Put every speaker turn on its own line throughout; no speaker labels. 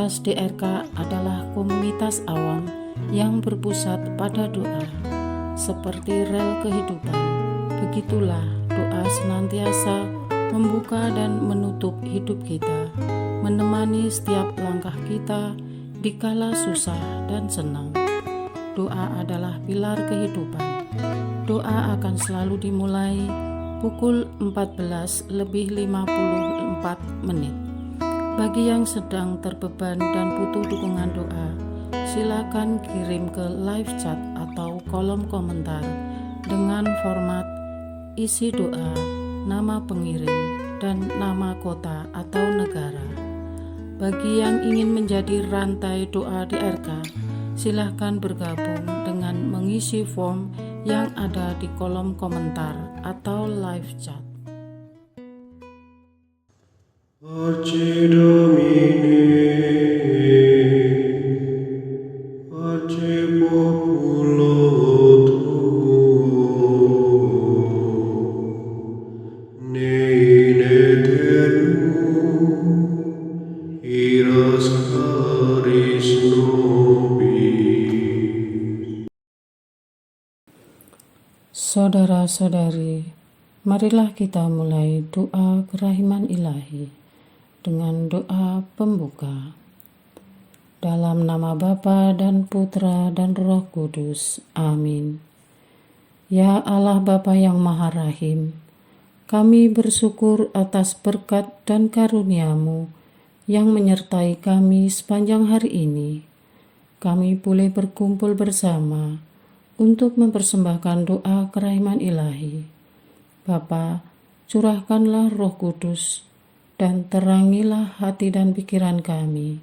Komunitas DRK adalah komunitas awam yang berpusat pada doa. Seperti rel kehidupan, begitulah doa senantiasa membuka dan menutup hidup kita, menemani setiap langkah kita di kala susah dan senang. Doa adalah pilar kehidupan. Doa akan selalu dimulai pukul 14:54. Bagi yang sedang terbeban dan butuh dukungan doa, silakan kirim ke live chat atau kolom komentar dengan format isi doa, nama pengirim, dan nama kota atau negara. Bagi yang ingin menjadi rantai doa DRK, silakan bergabung dengan mengisi form yang ada di kolom komentar atau live chat.
Pace Domini, pace populo tuo, ne in aeternum, iras caris nobis.
Saudara-saudari, marilah kita mulai doa kerahiman ilahi dengan doa pembuka. Dalam nama Bapa dan Putra dan Roh Kudus. Amin. Ya Allah Bapa yang Maha Rahim, kami bersyukur atas berkat dan karunia-Mu yang menyertai kami sepanjang hari ini. Kami boleh berkumpul bersama untuk mempersembahkan doa kerahiman ilahi. Bapa, curahkanlah Roh Kudus dan terangilah hati dan pikiran kami,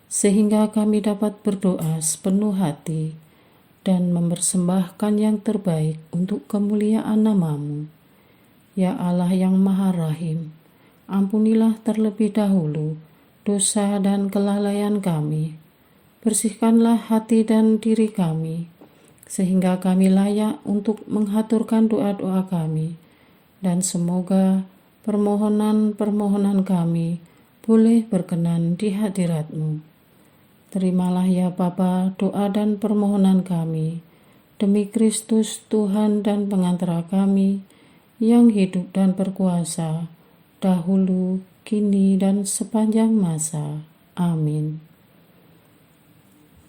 sehingga kami dapat berdoa sepenuh hati dan mempersembahkan yang terbaik untuk kemuliaan nama-Mu. Ya Allah yang Maha Rahim, ampunilah terlebih dahulu dosa dan kelalaian kami. Bersihkanlah hati dan diri kami, sehingga kami layak untuk menghaturkan doa-doa kami, dan semoga permohonan-permohonan kami boleh berkenan di hadirat-Mu. Terimalah ya Bapa doa dan permohonan kami, demi Kristus Tuhan dan pengantara kami, yang hidup dan berkuasa, dahulu, kini, dan sepanjang masa. Amin.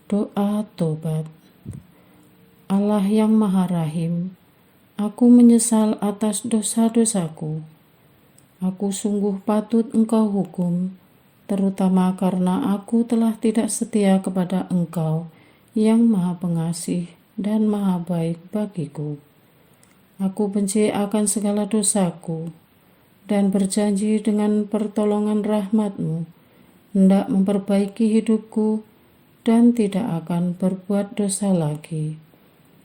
Doa tobat. Allah yang Maha Rahim, aku menyesal atas dosa-dosaku. Aku sungguh patut Engkau hukum, terutama karena aku telah tidak setia kepada Engkau yang Maha Pengasih dan Maha Baik bagiku. Aku benci akan segala dosaku dan berjanji dengan pertolongan rahmat-Mu hendak memperbaiki hidupku dan tidak akan berbuat dosa lagi.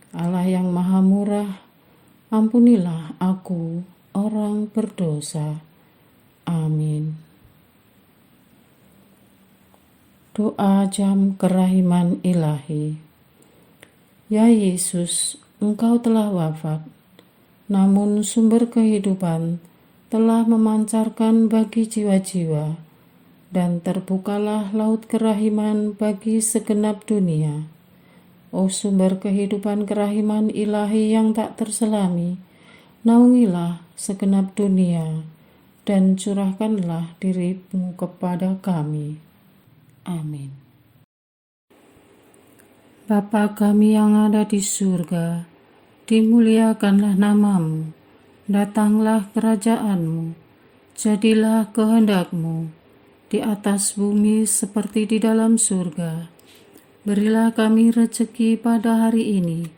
Allah yang Maha Murah, ampunilah aku, orang berdosa. Amin. Doa jam kerahiman ilahi. Ya Yesus, Engkau telah wafat, namun sumber kehidupan telah memancarkan bagi jiwa-jiwa, dan terbukalah laut kerahiman bagi segenap dunia. O sumber kehidupan kerahiman ilahi yang tak terselami, naungilah segenap dunia, dan curahkanlah diri-Mu kepada kami. Amin. Bapa kami yang ada di surga, dimuliakanlah nama-Mu, datanglah kerajaan-Mu, jadilah kehendak-Mu, di atas bumi seperti di dalam surga. Berilah kami rezeki pada hari ini,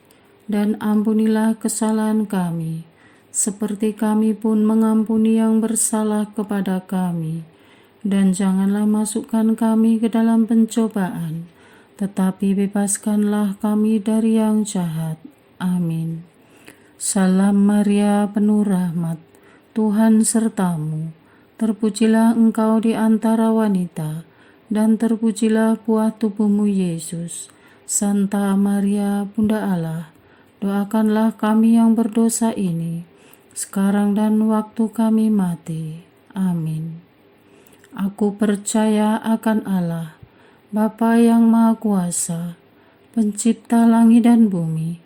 dan ampunilah kesalahan kami, seperti kami pun mengampuni yang bersalah kepada kami. Dan janganlah masukkan kami ke dalam pencobaan, tetapi bebaskanlah kami dari yang jahat. Amin. Salam Maria, penuh rahmat, Tuhan serta-Mu. Terpujilah Engkau di antara wanita, dan terpujilah buah tubuh-Mu Yesus. Santa Maria, Bunda Allah, doakanlah kami yang berdosa ini, sekarang dan waktu kami mati. Amin. Aku percaya akan Allah, Bapa yang Maha Kuasa, Pencipta langit dan bumi,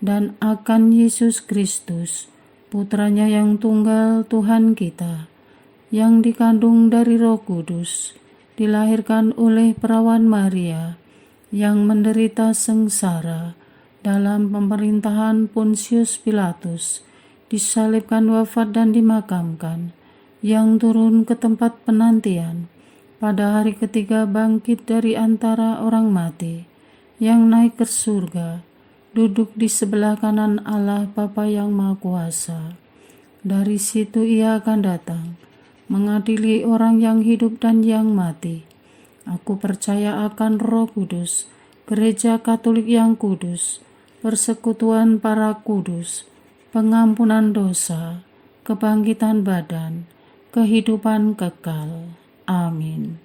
dan akan Yesus Kristus, Putranya yang tunggal Tuhan kita, yang dikandung dari Roh Kudus, dilahirkan oleh perawan Maria, yang menderita sengsara dalam pemerintahan Pontius Pilatus, disalibkan, wafat dan dimakamkan, yang turun ke tempat penantian, pada hari ketiga bangkit dari antara orang mati, yang naik ke surga, duduk di sebelah kanan Allah Bapa yang Maha Kuasa. Dari situ Ia akan datang, mengadili orang yang hidup dan yang mati. Aku percaya akan Roh Kudus, Gereja Katolik yang kudus, persekutuan para kudus, pengampunan dosa, kebangkitan badan, kehidupan kekal. Amin.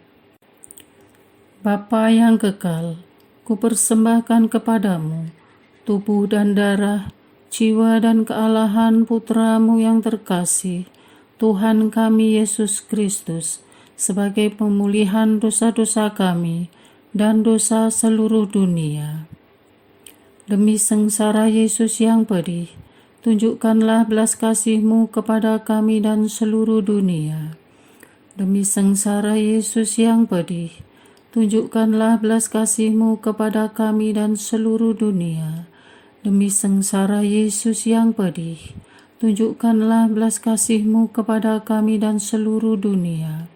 Bapa yang kekal, kupersembahkan kepadamu tubuh dan darah, jiwa dan kealahan Putramu yang terkasih, Tuhan kami Yesus Kristus, sebagai pemulihan dosa-dosa kami dan dosa seluruh dunia. Demi sengsara Yesus yang pedih, tunjukkanlah belas kasih-Mu kepada kami dan seluruh dunia. Demi sengsara Yesus yang pedih, tunjukkanlah belas kasih-Mu kepada kami dan seluruh dunia. Demi sengsara Yesus yang pedih, tunjukkanlah belas kasih-Mu kepada kami dan seluruh dunia.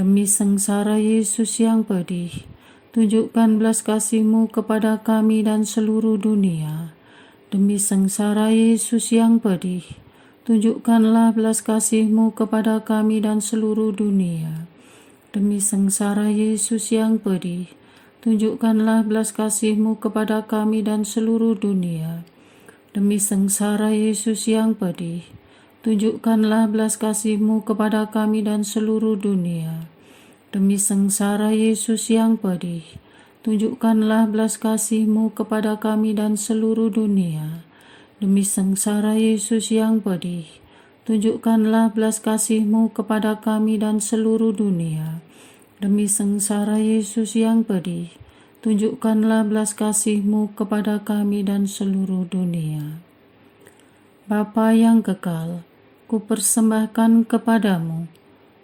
Demi sengsara Yesus yang pedih, tunjukkan belas kasih-Mu kepada kami dan seluruh dunia. Demi sengsara Yesus yang pedih, tunjukkanlah belas kasih-Mu kepada kami dan seluruh dunia. Demi sengsara Yesus yang pedih, tunjukkanlah belas kasih-Mu kepada kami dan seluruh dunia. Demi sengsara Yesus yang pedih, tunjukkanlah belas kasih-Mu kepada kami dan seluruh dunia. Demi sengsara Yesus yang pedih, tunjukkanlah belas kasih-Mu kepada kami dan seluruh dunia. Demi sengsara Yesus yang pedih, tunjukkanlah belas kasih-Mu kepada kami dan seluruh dunia. Demi sengsara Yesus yang pedih, tunjukkanlah belas kasih-Mu kepada kami dan seluruh dunia. Bapa yang kekal, kupersembahkan kepadamu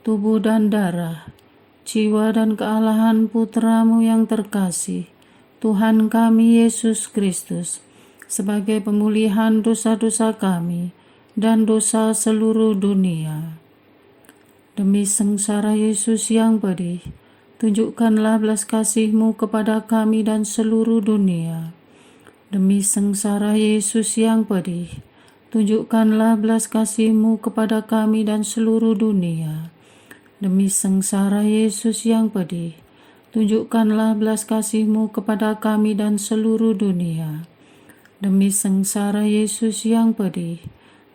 tubuh dan darah, jiwa dan kealahan Putramu yang terkasih, Tuhan kami Yesus Kristus, sebagai pemulihan dosa-dosa kami dan dosa seluruh dunia. Demi sengsara Yesus yang pedih, tunjukkanlah belas kasih-Mu kepada kami dan seluruh dunia. Demi sengsara Yesus yang pedih, tunjukkanlah belas kasih-Mu kepada kami dan seluruh dunia. Demi sengsara Yesus yang pedih, tunjukkanlah belas kasih-Mu kepada kami dan seluruh dunia. Demi sengsara Yesus yang pedih,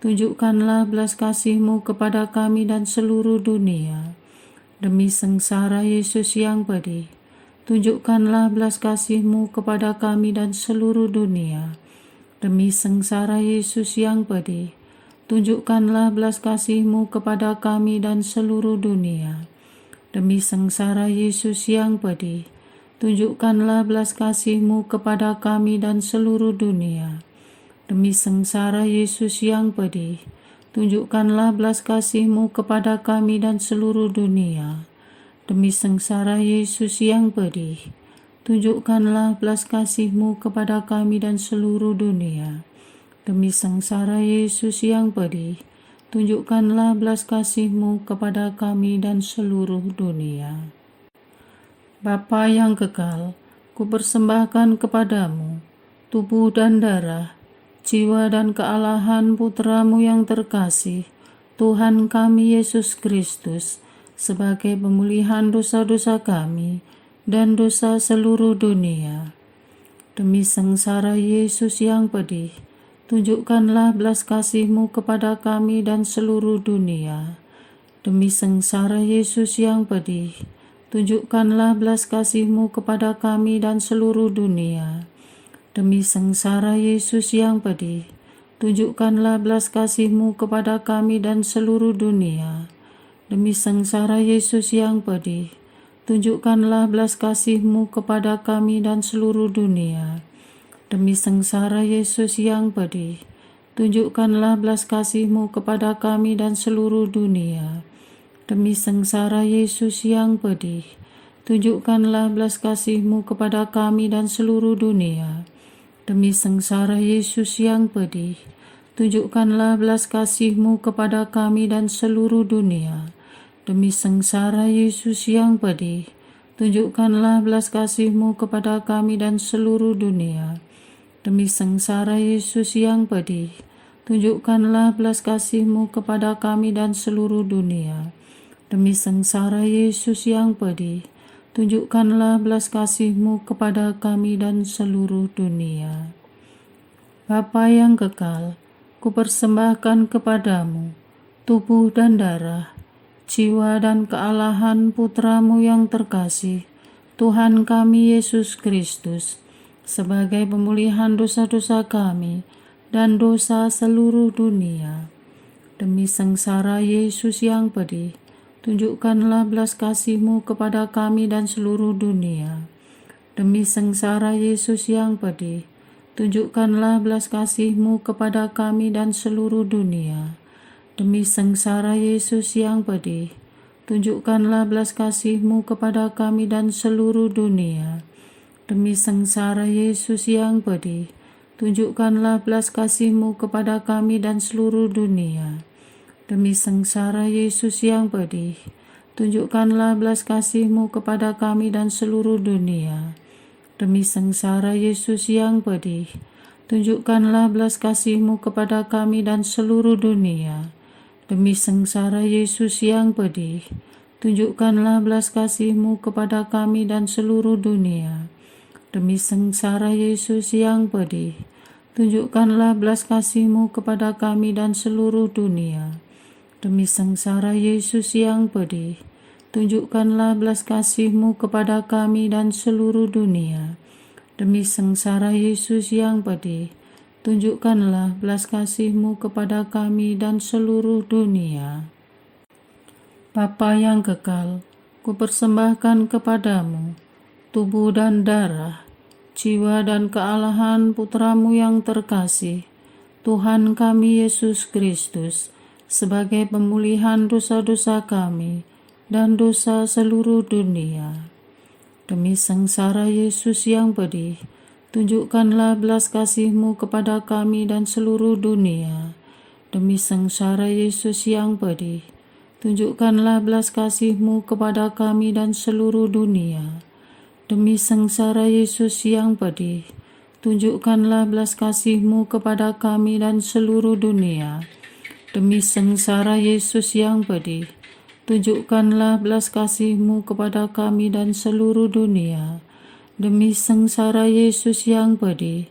tunjukkanlah belas kasih-Mu kepada kami dan seluruh dunia. Demi sengsara Yesus yang pedih, tunjukkanlah belas kasih-Mu kepada kami dan seluruh dunia. Demi sengsara Yesus yang pedih, tunjukkanlah belas kasih-Mu kepada kami dan seluruh dunia. Demi sengsara Yesus yang pedih, tunjukkanlah belas kasih-Mu kepada kami dan seluruh dunia. Demi sengsara Yesus yang pedih, tunjukkanlah belas kasih-Mu kepada kami dan seluruh dunia. Demi sengsara Yesus yang pedih, tunjukkanlah belas kasih-Mu kepada kami dan seluruh dunia. Demi sengsara Yesus yang pedih, tunjukkanlah belas kasih-Mu kepada kami dan seluruh dunia. Bapa yang kekal, kupersembahkan kepadamu tubuh dan darah, jiwa dan kealahan Putramu yang terkasih, Tuhan kami Yesus Kristus, sebagai pemulihan dosa-dosa kami dan dosa seluruh dunia. Demi sengsara Yesus yang pedih, tunjukkanlah belas kasih-Mu kepada kami dan seluruh dunia. Demi sengsara Yesus yang pedih, tunjukkanlah belas kasih-Mu kepada kami dan seluruh dunia. Demi sengsara Yesus yang pedih, tunjukkanlah belas kasih-Mu kepada kami dan seluruh dunia. Demi sengsara Yesus yang pedih, tunjukkanlah belas kasih-Mu kepada kami dan seluruh dunia. Demi sengsara Yesus yang pedih, tunjukkanlah belas kasih-Mu kepada kami dan seluruh dunia. Demi sengsara Yesus yang pedih, tunjukkanlah belas kasih-Mu kepada kami dan seluruh dunia. Demi sengsara Yesus yang pedih, tunjukkanlah belas kasih-Mu kepada kami dan seluruh dunia. Demi sengsara Yesus yang pedih, tunjukkanlah belas kasih-Mu kepada kami dan seluruh dunia. Demi sengsara Yesus yang pedih, tunjukkanlah belas kasih-Mu kepada kami dan seluruh dunia. Demi sengsara Yesus yang pedih, tunjukkanlah belas kasih-Mu kepada kami dan seluruh dunia. Bapa yang kekal, kupersembahkan kepadamu tubuh dan darah, jiwa dan kealahan Putra-Mu yang terkasih, Tuhan kami Yesus Kristus, sebagai pemulihan dosa-dosa kami dan dosa seluruh dunia. Demi sengsara Yesus yang pedih, tunjukkanlah belas kasih-Mu kepada kami dan seluruh dunia. Demi sengsara Yesus yang pedih, tunjukkanlah belas kasih-Mu kepada kami dan seluruh dunia. Demi sengsara Yesus yang pedih, tunjukkanlah belas kasih-Mu kepada kami dan seluruh dunia. Demi sengsara Yesus yang pedih, tunjukkanlah belas kasih-Mu kepada kami dan seluruh dunia. Demi sengsara Yesus yang pedih, tunjukkanlah belas kasih-Mu kepada kami dan seluruh dunia. Demi sengsara Yesus yang pedih, tunjukkanlah belas kasih-Mu kepada kami dan seluruh dunia. Demi sengsara Yesus yang pedih, tunjukkanlah belas kasih-Mu kepada kami dan seluruh dunia. Demi sengsara Yesus yang pedih, tunjukkanlah belas kasih-Mu kepada kami dan seluruh dunia. Demi sengsara Yesus yang pedih, tunjukkanlah belas kasih-Mu kepada kami dan seluruh dunia. Demi sengsara Yesus yang pedih, tunjukkanlah belas kasih-Mu kepada kami dan seluruh dunia. Bapa yang kekal, kupersembahkan kepadamu tubuh dan darah, jiwa dan kealahan Putra-Mu yang terkasih, Tuhan kami Yesus Kristus, sebagai pemulihan dosa-dosa kami dan dosa seluruh dunia. Demi sengsara Yesus yang pedih, tunjukkanlah belas kasih-Mu kepada kami dan seluruh dunia. Demi sengsara Yesus yang pedih, tunjukkanlah belas kasih-Mu kepada kami dan seluruh dunia. Demi sengsara Yesus yang pedih, tunjukkanlah belas kasih-Mu kepada kami dan seluruh dunia. Demi sengsara Yesus yang pedih, tunjukkanlah belas kasih-Mu kepada kami dan seluruh dunia. Demi sengsara Yesus yang pedih,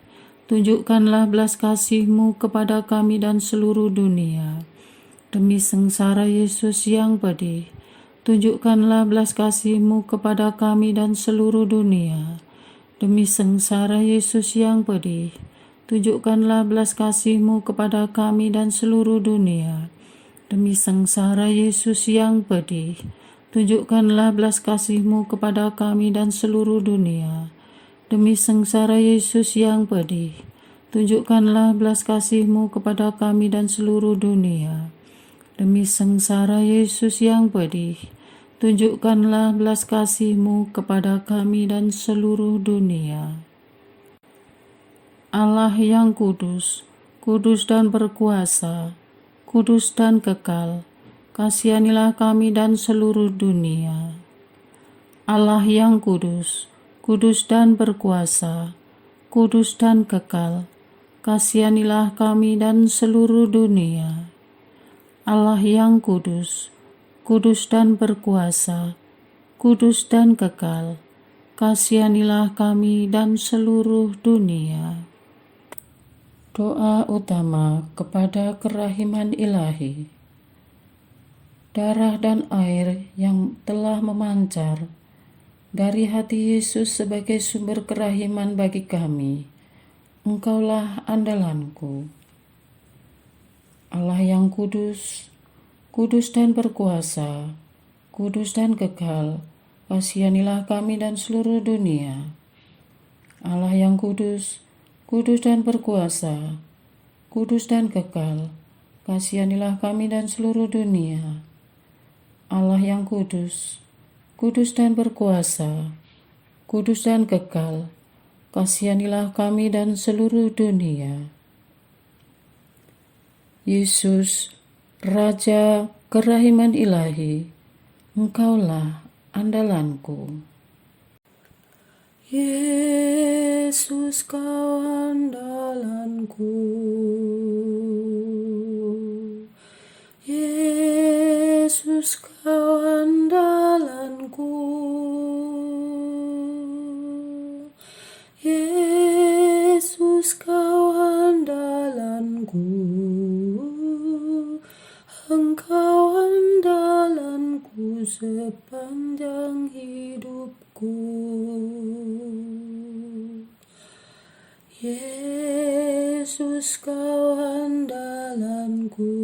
tunjukkanlah belas kasih-Mu kepada kami dan seluruh dunia. Demi sengsara Yesus yang pedih, tunjukkanlah belas kasih-Mu kepada kami dan seluruh dunia. Demi sengsara Yesus yang pedih, tunjukkanlah belas kasih-Mu kepada kami dan seluruh dunia. Demi sengsara Yesus yang pedih, tunjukkanlah belas kasih-Mu kepada kami dan seluruh dunia. Demi sengsara Yesus yang pedih, tunjukkanlah belas kasih-Mu kepada kami dan seluruh dunia. Demi sengsara Yesus yang pedih, tunjukkanlah belas kasih-Mu kepada kami dan seluruh dunia. Allah yang kudus, kudus dan berkuasa, kudus dan kekal, kasihanilah kami dan seluruh dunia. Allah yang kudus, kudus dan berkuasa, kudus dan kekal, kasihanilah kami dan seluruh dunia. Allah yang kudus, kudus dan berkuasa, kudus dan kekal, kasihanilah kami dan seluruh dunia. Doa utama kepada kerahiman ilahi. Darah dan air yang telah memancar dari hati Yesus sebagai sumber kerahiman bagi kami, Engkaulah andalanku. Allah yang kudus, kudus dan berkuasa, kudus dan kekal, kasihanilah kami dan seluruh dunia. Allah yang kudus, kudus dan berkuasa, kudus dan kekal, kasihanilah kami dan seluruh dunia. Allah yang kudus, kudus dan berkuasa, kudus dan kekal, kasihanilah kami dan seluruh dunia. Yesus, Raja kerahiman ilahi, Engkaulah andalanku. Yesus, Kau andalanku. Yesus, Kau andalanku. Yesus, Kau andalanku. Engkau andalanku sepanjang hidupku. Yesus, Kau andalanku.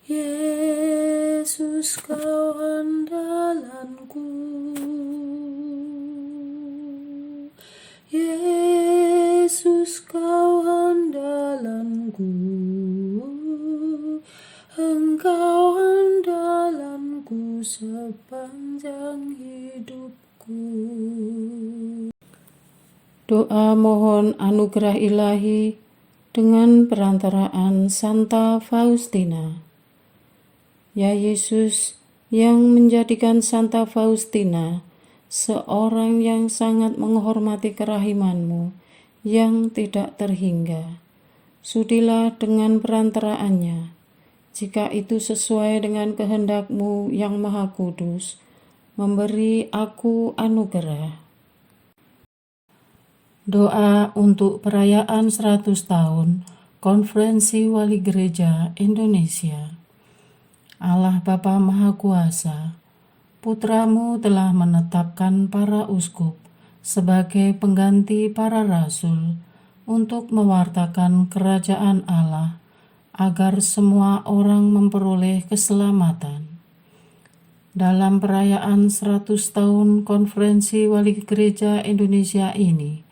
Yesus, Kau andalanku. Yesus, Kau andalanku. Engkau andalanku sepanjang hidupku. Doa mohon anugerah ilahi dengan perantaraan Santa Faustina. Ya Yesus, yang menjadikan Santa Faustina seorang yang sangat menghormati kerahiman-Mu yang tidak terhingga, sudilah dengan perantaraannya, jika itu sesuai dengan kehendak-Mu yang maha kudus, memberi aku anugerah. Doa untuk perayaan 100 tahun Konferensi Wali Gereja Indonesia. Allah Bapa Maha Kuasa, Putra-Mu telah menetapkan para uskup sebagai pengganti para rasul untuk mewartakan kerajaan Allah agar semua orang memperoleh keselamatan. Dalam perayaan 100 tahun Konferensi Wali Gereja Indonesia ini,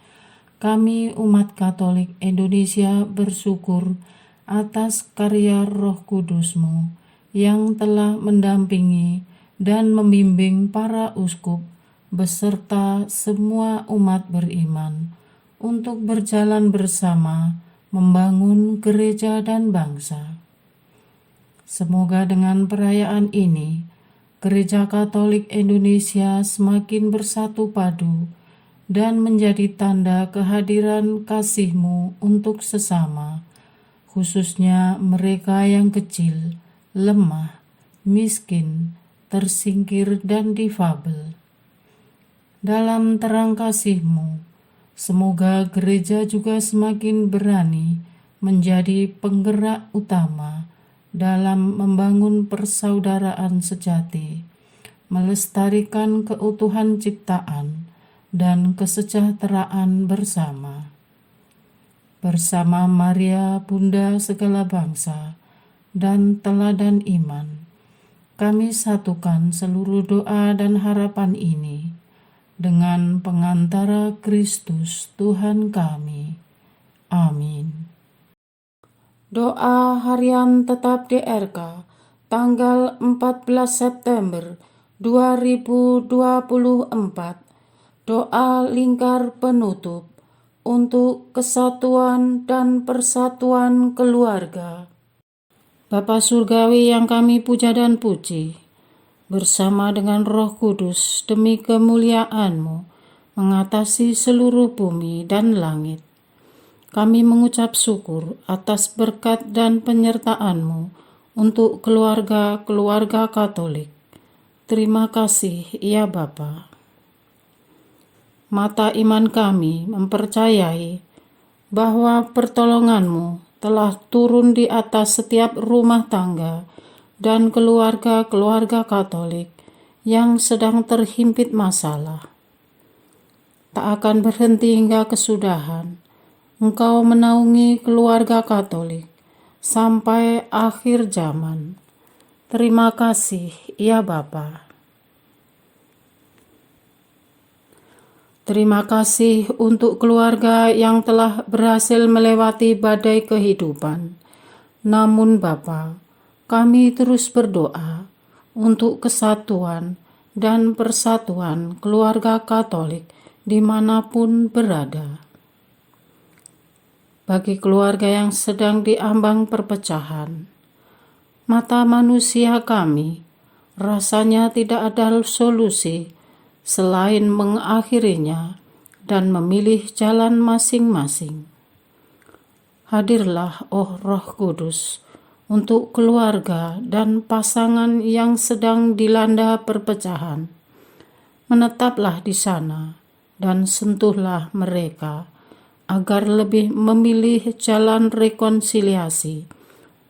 kami umat Katolik Indonesia bersyukur atas karya Roh Kudus-Mu yang telah mendampingi dan membimbing para uskup beserta semua umat beriman untuk berjalan bersama membangun gereja dan bangsa. Semoga dengan perayaan ini, Gereja Katolik Indonesia semakin bersatu padu dan menjadi tanda kehadiran kasih-Mu untuk sesama, khususnya mereka yang kecil, lemah, miskin, tersingkir, dan difabel. Dalam terang kasih-Mu, semoga gereja juga semakin berani menjadi penggerak utama dalam membangun persaudaraan sejati, melestarikan keutuhan ciptaan dan kesejahteraan bersama. Bersama Maria, Bunda segala bangsa, dan teladan iman, kami satukan seluruh doa dan harapan ini dengan pengantara Kristus Tuhan kami. Amin. Doa harian tetap DRK tanggal 14 September 2024. Doa lingkar penutup untuk kesatuan dan persatuan keluarga. Bapa Surgawi yang kami puja dan puji, bersama dengan Roh Kudus demi kemuliaan-Mu mengatasi seluruh bumi dan langit, kami mengucap syukur atas berkat dan penyertaan-Mu untuk keluarga-keluarga Katolik. Terima kasih, ya Bapa. Mata iman kami mempercayai bahwa pertolongan-Mu telah turun di atas setiap rumah tangga dan keluarga-keluarga Katolik yang sedang terhimpit masalah. Tak akan berhenti hingga kesudahan. Engkau menaungi keluarga Katolik sampai akhir zaman. Terima kasih, ya Bapa. Terima kasih untuk keluarga yang telah berhasil melewati badai kehidupan. Namun Bapa, kami terus berdoa untuk kesatuan dan persatuan keluarga Katolik dimanapun berada. Bagi keluarga yang sedang diambang perpecahan, mata manusia kami rasanya tidak ada solusi selain mengakhirinya dan memilih jalan masing-masing. Hadirlah, oh Roh Kudus, untuk keluarga dan pasangan yang sedang dilanda perpecahan. Menetaplah di sana dan sentuhlah mereka agar lebih memilih jalan rekonsiliasi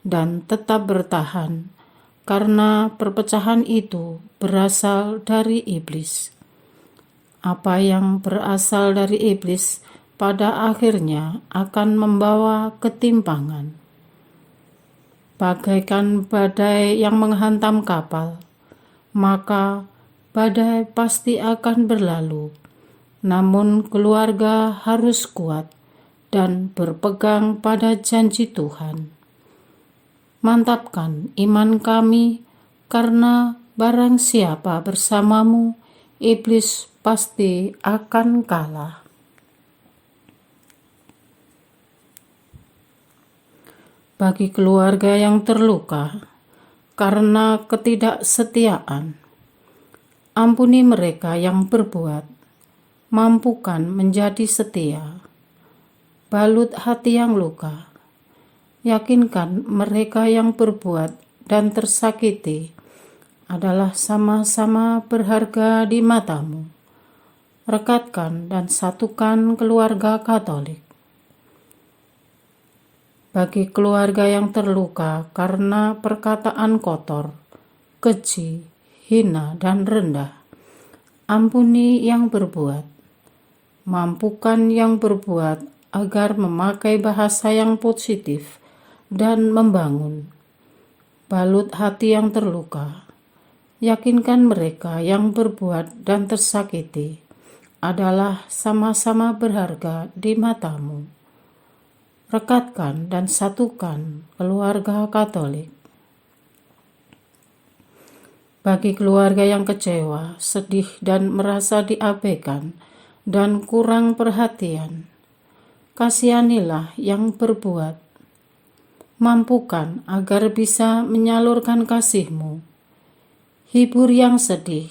dan tetap bertahan, karena perpecahan itu berasal dari iblis. Apa yang berasal dari iblis pada akhirnya akan membawa ketimpangan. Bagaikan badai yang menghantam kapal, maka badai pasti akan berlalu. Namun keluarga harus kuat dan berpegang pada janji Tuhan. Mantapkan iman kami, karena barang siapa bersamamu, iblis pasti akan kalah. Bagi keluarga yang terluka karena ketidaksetiaan, ampuni mereka yang berbuat, mampukan menjadi setia. Balut hati yang luka, yakinkan mereka yang berbuat dan tersakiti adalah sama-sama berharga di matamu. Rekatkan dan satukan keluarga Katolik. Bagi keluarga yang terluka karena perkataan kotor, keji, hina, dan rendah, ampuni yang berbuat. Mampukan yang berbuat agar memakai bahasa yang positif dan membangun. Balut hati yang terluka, yakinkan mereka yang berbuat dan tersakiti adalah sama-sama berharga di matamu. Rekatkan dan satukan keluarga Katolik. Bagi keluarga yang kecewa, sedih, dan merasa diabaikan dan kurang perhatian, kasihanilah yang berbuat. Mampukan agar bisa menyalurkan kasih-Mu. Hibur yang sedih,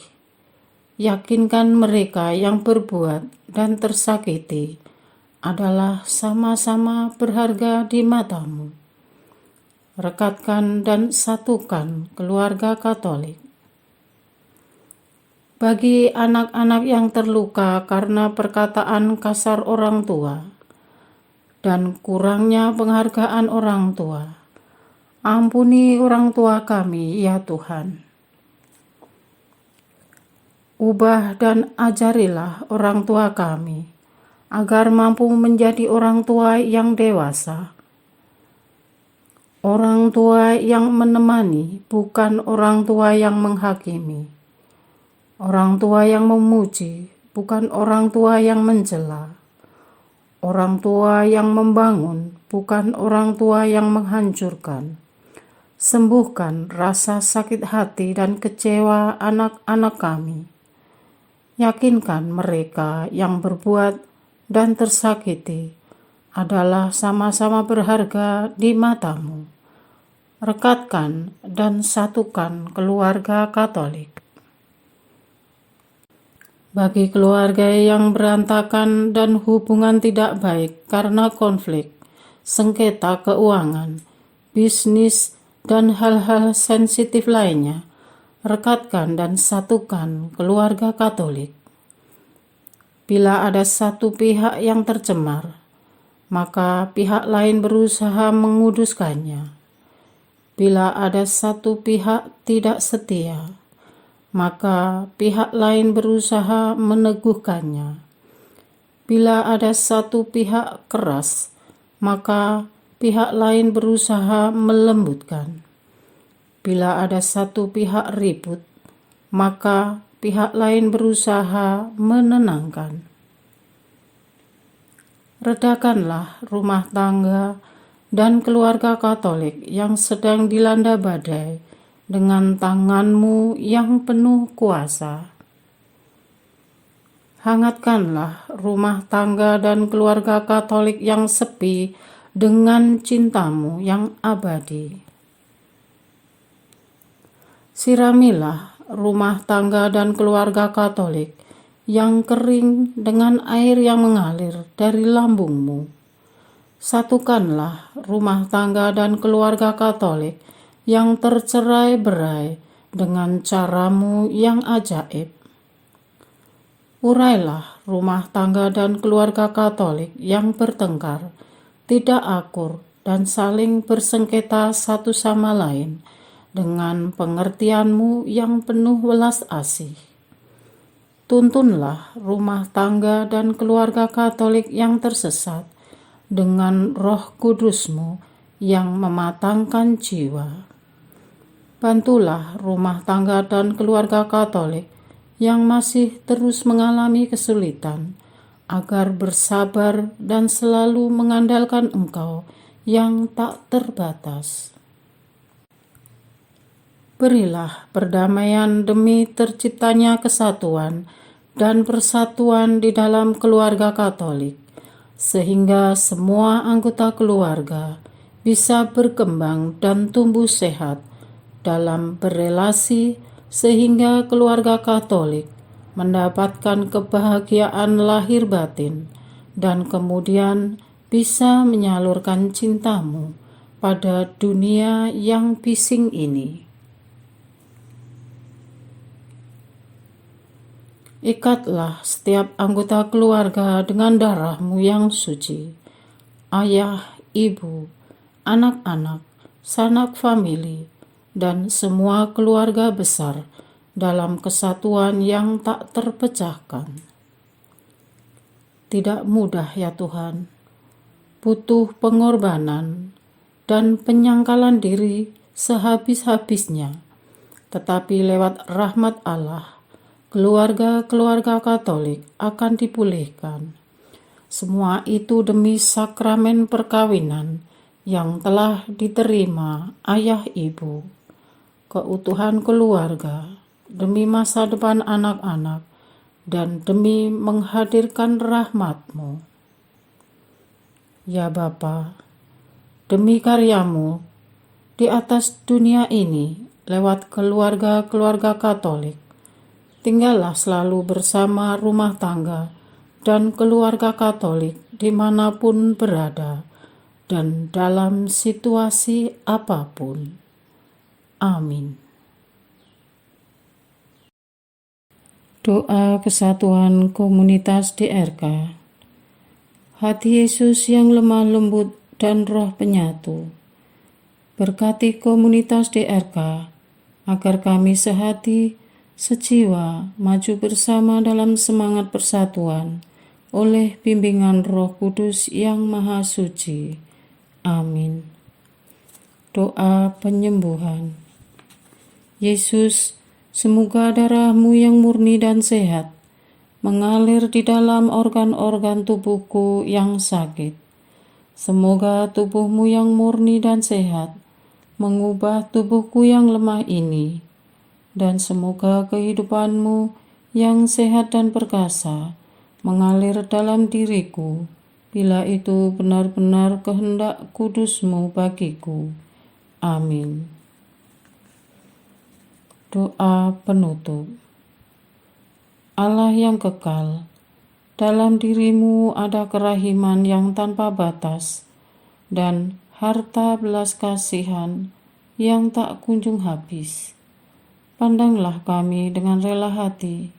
yakinkan mereka yang berbuat dan tersakiti adalah sama-sama berharga di matamu. Rekatkan dan satukan keluarga Katolik. Bagi anak-anak yang terluka karena perkataan kasar orang tua dan kurangnya penghargaan orang tua, ampuni orang tua kami, ya Tuhan. Ubah dan ajarilah orang tua kami, agar mampu menjadi orang tua yang dewasa. Orang tua yang menemani, bukan orang tua yang menghakimi. Orang tua yang memuji, bukan orang tua yang mencela. Orang tua yang membangun, bukan orang tua yang menghancurkan. Sembuhkan rasa sakit hati dan kecewa anak-anak kami. Yakinkan mereka yang berbuat dan tersakiti adalah sama-sama berharga di matamu. Rekatkan dan satukan keluarga Katolik. Bagi keluarga yang berantakan dan hubungan tidak baik karena konflik, sengketa keuangan, bisnis, dan hal-hal sensitif lainnya, rekatkan dan satukan keluarga Katolik. Bila ada satu pihak yang tercemar, maka pihak lain berusaha menguduskannya. Bila ada satu pihak tidak setia, maka pihak lain berusaha meneguhkannya. Bila ada satu pihak keras, maka pihak lain berusaha melembutkan. Bila ada satu pihak ribut, maka pihak lain berusaha menenangkan. Redakanlah rumah tangga dan keluarga Katolik yang sedang dilanda badai dengan tangan-Mu yang penuh kuasa. Hangatkanlah rumah tangga dan keluarga Katolik yang sepi dengan cinta-Mu yang abadi. Siramilah rumah tangga dan keluarga Katolik yang kering dengan air yang mengalir dari lambung-Mu. Satukanlah rumah tangga dan keluarga Katolik yang tercerai-berai dengan cara-Mu yang ajaib. Urailah rumah tangga dan keluarga Katolik yang bertengkar, tidak akur, dan saling bersengketa satu sama lain dengan pengertian-Mu yang penuh welas asih. Tuntunlah rumah tangga dan keluarga Katolik yang tersesat dengan Roh Kudus-Mu yang mematangkan jiwa. Bantulah rumah tangga dan keluarga Katolik yang masih terus mengalami kesulitan, agar bersabar dan selalu mengandalkan Engkau yang tak terbatas. Berilah perdamaian demi terciptanya kesatuan dan persatuan di dalam keluarga Katolik, sehingga semua anggota keluarga bisa berkembang dan tumbuh sehat dalam berelasi, sehingga keluarga Katolik mendapatkan kebahagiaan lahir batin dan kemudian bisa menyalurkan cinta-Mu pada dunia yang bising ini. Ikatlah setiap anggota keluarga dengan darah-Mu yang suci. Ayah, ibu, anak-anak, sanak famili, dan semua keluarga besar dalam kesatuan yang tak terpecahkan. Tidak mudah ya Tuhan, butuh pengorbanan dan penyangkalan diri sehabis-habisnya, tetapi lewat rahmat Allah, keluarga-keluarga Katolik akan dipulihkan. Semua itu demi sakramen perkawinan yang telah diterima ayah ibu, keutuhan keluarga, demi masa depan anak-anak, dan demi menghadirkan rahmat-Mu. Ya Bapa, demi karya-Mu di atas dunia ini lewat keluarga-keluarga Katolik, tinggallah selalu bersama rumah tangga dan keluarga Katolik dimanapun berada dan dalam situasi apapun. Amin. Doa kesatuan komunitas DRK. Hati Yesus yang lemah lembut dan roh penyatu, berkati komunitas DRK agar kami sehati, sejiwa, maju bersama dalam semangat persatuan oleh bimbingan Roh Kudus yang Maha Suci. Amin. Doa penyembuhan. Yesus, semoga darah-Mu yang murni dan sehat mengalir di dalam organ-organ tubuhku yang sakit. Semoga tubuh-Mu yang murni dan sehat mengubah tubuhku yang lemah ini, dan semoga kehidupan-Mu yang sehat dan perkasa mengalir dalam diriku, bila itu benar-benar kehendak kudus-Mu bagiku. Amin. Doa penutup. Allah yang kekal, dalam diri-Mu ada kerahiman yang tanpa batas dan harta belas kasihan yang tak kunjung habis. Pandanglah kami dengan rela hati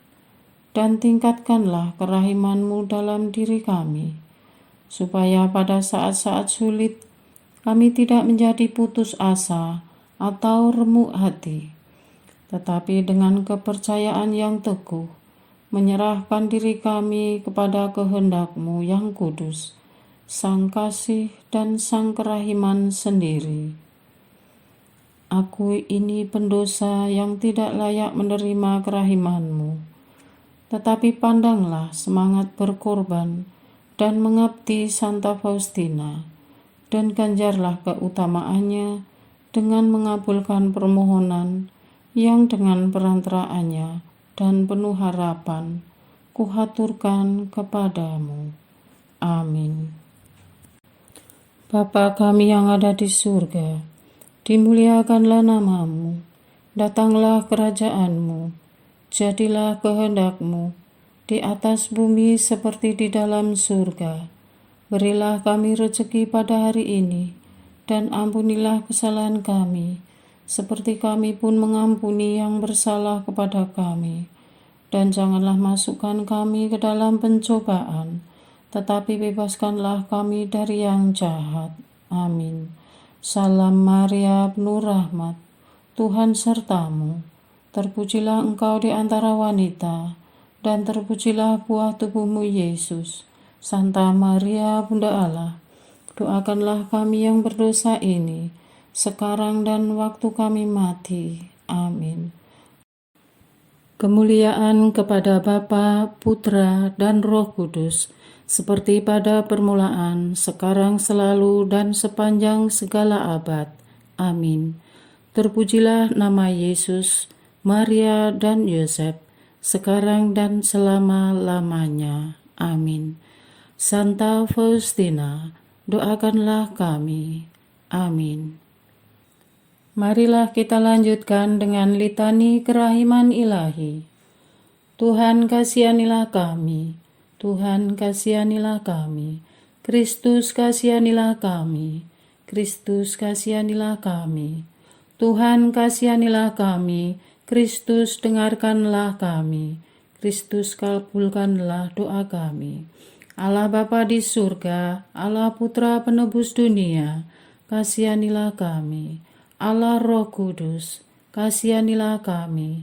dan tingkatkanlah kerahiman-Mu dalam diri kami, supaya pada saat-saat sulit kami tidak menjadi putus asa atau remuk hati, tetapi dengan kepercayaan yang teguh menyerahkan diri kami kepada kehendak-Mu yang kudus, Sang Kasih dan Sang Kerahiman sendiri. Aku ini pendosa yang tidak layak menerima kerahiman-Mu. Tetapi pandanglah semangat berkorban dan mengabdi Santa Faustina, dan ganjarlah keutamaannya dengan mengabulkan permohonan yang dengan perantaraannya dan penuh harapan kuhaturkan kepadamu. Amin. Bapa kami yang ada di surga, dimuliakanlah namamu, datanglah kerajaanmu, jadilah kehendak-Mu di atas bumi seperti di dalam surga. Berilah kami rezeki pada hari ini, dan ampunilah kesalahan kami, seperti kami pun mengampuni yang bersalah kepada kami. Dan janganlah masukkan kami ke dalam pencobaan, tetapi bebaskanlah kami dari yang jahat. Amin. Salam Maria, penuh rahmat, Tuhan sertamu. Terpujilah engkau di antara wanita, dan terpujilah buah tubuhmu Yesus. Santa Maria, Bunda Allah, doakanlah kami yang berdosa ini, sekarang dan waktu kami mati. Amin. Kemuliaan kepada Bapa, Putra, dan Roh Kudus, seperti pada permulaan, sekarang, selalu, dan sepanjang segala abad. Amin. Terpujilah nama Yesus, Maria, dan Yosef, sekarang dan selama-lamanya. Amin. Santa Faustina, doakanlah kami. Amin. Marilah kita lanjutkan dengan litani kerahiman ilahi. Tuhan kasihanilah kami, Tuhan kasihanilah kami, Kristus kasihanilah kami, Kristus kasihanilah kami, Tuhan kasihanilah kami, Kristus dengarkanlah kami, Kristus kabulkanlah doa kami. Allah Bapa di surga, Allah Putra penebus dunia, kasihanilah kami. Allah Roh Kudus, kasihanilah kami.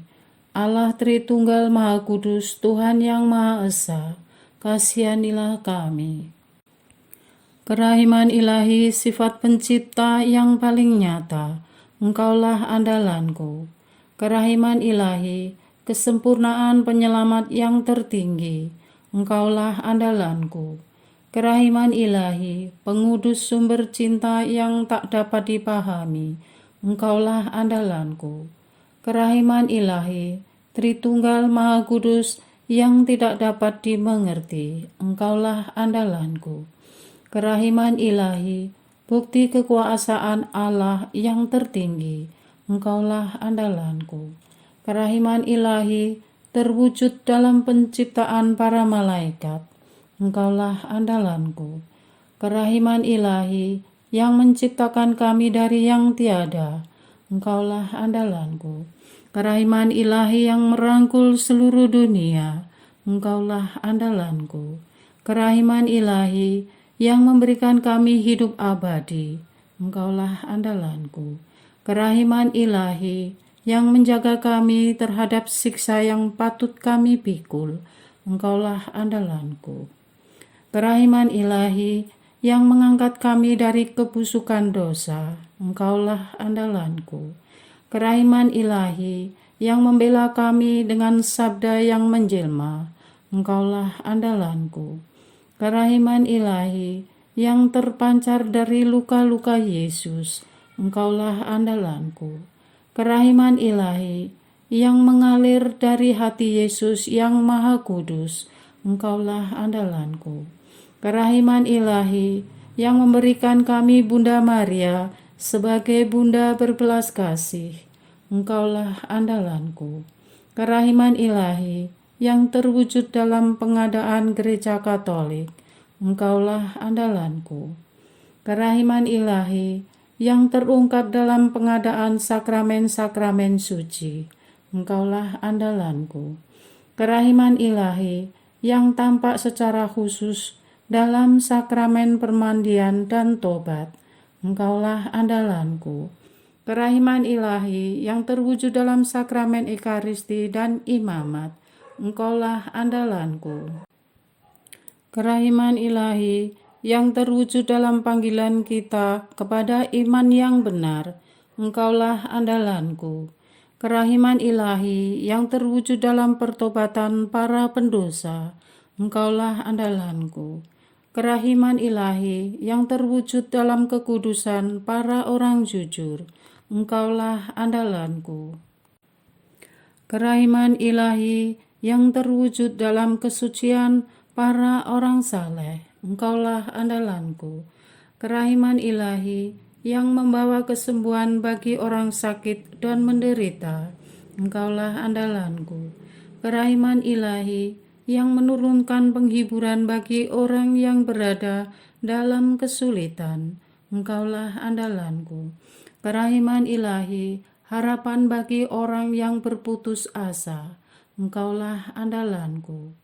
Allah Tritunggal Maha Kudus, Tuhan yang Maha Esa, kasihanilah kami. Kerahiman ilahi, sifat pencipta yang paling nyata, Engkaulah andalanku. Kerahiman ilahi, kesempurnaan penyelamat yang tertinggi, Engkaulah andalanku. Kerahiman ilahi, pengudus sumber cinta yang tak dapat dipahami, Engkaulah andalanku. Kerahiman ilahi, Tritunggal Maha Kudus yang tidak dapat dimengerti, Engkaulah andalanku. Kerahiman ilahi, bukti kekuasaan Allah yang tertinggi, Engkaulah andalanku. Kerahiman ilahi, terwujud dalam penciptaan para malaikat, Engkaulah andalanku. Kerahiman ilahi, yang menciptakan kami dari yang tiada, Engkaulah andalanku. Kerahiman ilahi yang merangkul seluruh dunia, Engkaulah andalanku. Kerahiman ilahi yang memberikan kami hidup abadi, Engkaulah andalanku. Kerahiman ilahi yang menjaga kami terhadap siksa yang patut kami pikul, Engkaulah andalanku. Kerahiman ilahi yang mengangkat kami dari kebusukan dosa, Engkaulah andalanku. Kerahiman ilahi yang membela kami dengan sabda yang menjelma, Engkaulah andalanku. Kerahiman ilahi yang terpancar dari luka-luka Yesus, Engkaulah andalanku. Kerahiman ilahi yang mengalir dari hati Yesus yang Maha Kudus, Engkaulah andalanku. Kerahiman ilahi yang memberikan kami Bunda Maria sebagai Bunda berbelas kasih, Engkaulah andalanku. Kerahiman ilahi yang terwujud dalam pengadaan Gereja Katolik, Engkaulah andalanku. Kerahiman ilahi yang terungkap dalam pengadaan sakramen-sakramen suci, Engkaulah andalanku. Kerahiman ilahi yang tampak secara khusus dalam sakramen permandian dan tobat, Engkaulah andalanku. Kerahiman ilahi yang terwujud dalam sakramen Ekaristi dan imamat, Engkaulah andalanku. Kerahiman ilahi yang terwujud dalam panggilan kita kepada iman yang benar, Engkaulah andalanku. Kerahiman ilahi yang terwujud dalam pertobatan para pendosa, Engkaulah andalanku. Kerahiman ilahi yang terwujud dalam kekudusan para orang jujur, Engkaulah andalanku. Kerahiman ilahi yang terwujud dalam kesucian para orang saleh, Engkaulah andalanku. Kerahiman ilahi yang membawa kesembuhan bagi orang sakit dan menderita, Engkaulah andalanku. Kerahiman ilahi yang menurunkan penghiburan bagi orang yang berada dalam kesulitan, Engkaulah andalanku. Kerahiman ilahi, harapan bagi orang yang berputus asa, Engkaulah andalanku.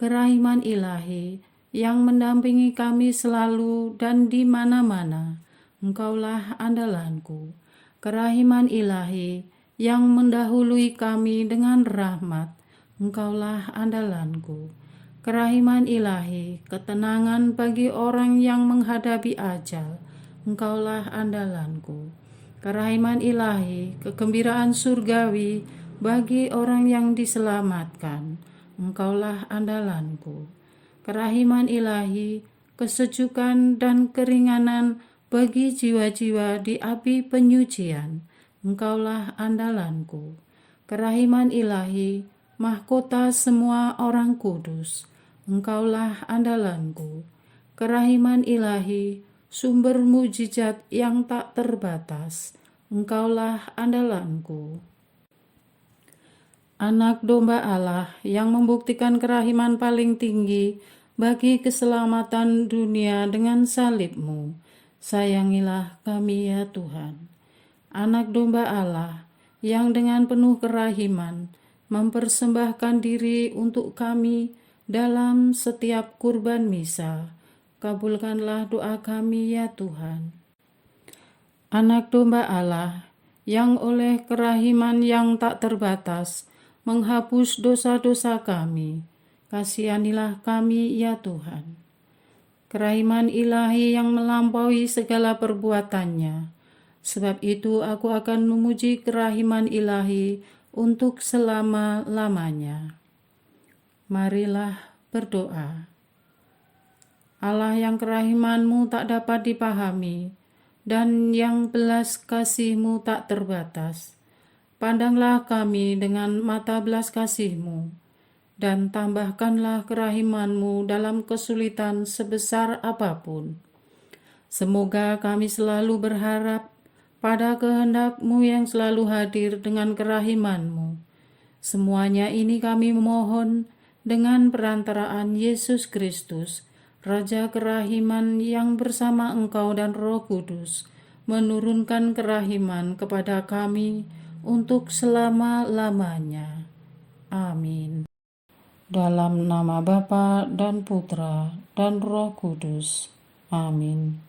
Kerahiman ilahi yang mendampingi kami selalu dan di mana-mana, Engkaulah andalanku. Kerahiman ilahi yang mendahului kami dengan rahmat, Engkaulah andalanku. Kerahiman ilahi, ketenangan bagi orang yang menghadapi ajal, Engkaulah andalanku. Kerahiman ilahi, kegembiraan surgawi bagi orang yang diselamatkan, Engkaulah andalanku. Kerahiman ilahi, kesejukan dan keringanan bagi jiwa-jiwa di api penyucian, Engkaulah andalanku. Kerahiman ilahi, mahkota semua orang kudus, Engkaulah andalanku. Kerahiman ilahi, sumber mujizat yang tak terbatas, Engkaulah andalanku. Anak domba Allah yang membuktikan kerahiman paling tinggi bagi keselamatan dunia dengan salib-Mu, sayangilah kami ya Tuhan. Anak domba Allah yang dengan penuh kerahiman mempersembahkan diri untuk kami dalam setiap kurban misa, kabulkanlah doa kami ya Tuhan. Anak domba Allah yang oleh kerahiman yang tak terbatas menghapus dosa-dosa kami, kasihanilah kami ya Tuhan. Kerahiman ilahi yang melampaui segala perbuatannya, sebab itu aku akan memuji kerahiman ilahi untuk selama-lamanya. Marilah berdoa. Allah yang kerahiman-Mu tak dapat dipahami, dan yang belas kasih-Mu tak terbatas, pandanglah kami dengan mata belas kasih-Mu, dan tambahkanlah kerahiman-Mu dalam kesulitan sebesar apapun. Semoga kami selalu berharap pada kehendak-Mu yang selalu hadir dengan kerahiman-Mu. Semuanya ini kami memohon dengan perantaraan Yesus Kristus, Raja kerahiman yang bersama Engkau dan Roh Kudus, menurunkan kerahiman kepada kami untuk selama-lamanya. Amin. Dalam nama Bapa dan Putra dan Roh Kudus. Amin.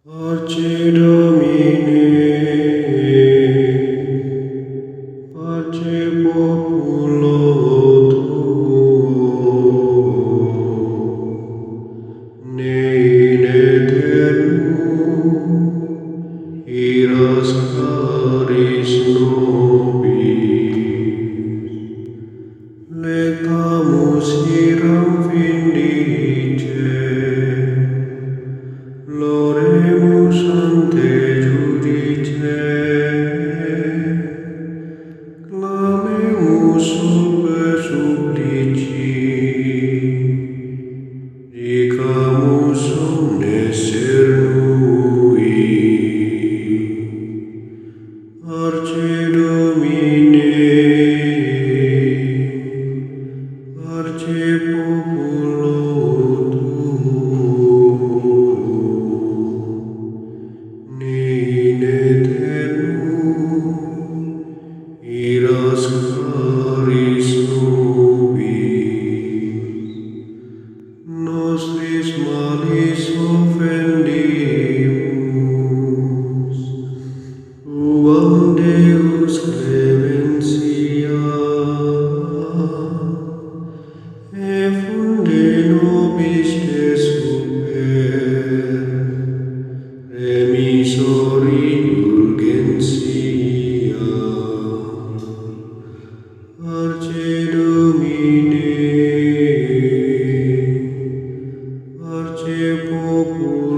Arce Domine, Arce Populo Tuo, ne in aeternum iras caris nobis, letamus iram vindice, Loremus ante judice, clamemus sube supplici, dicamus omnes cernui. Arce Domine, Arce Populo Tuo, in aeternum iras caris nobis, nostris malis offendimus, uam Deus clementia, effunde nobis super, remisor indulgentia. Arce Domine, Arce Populo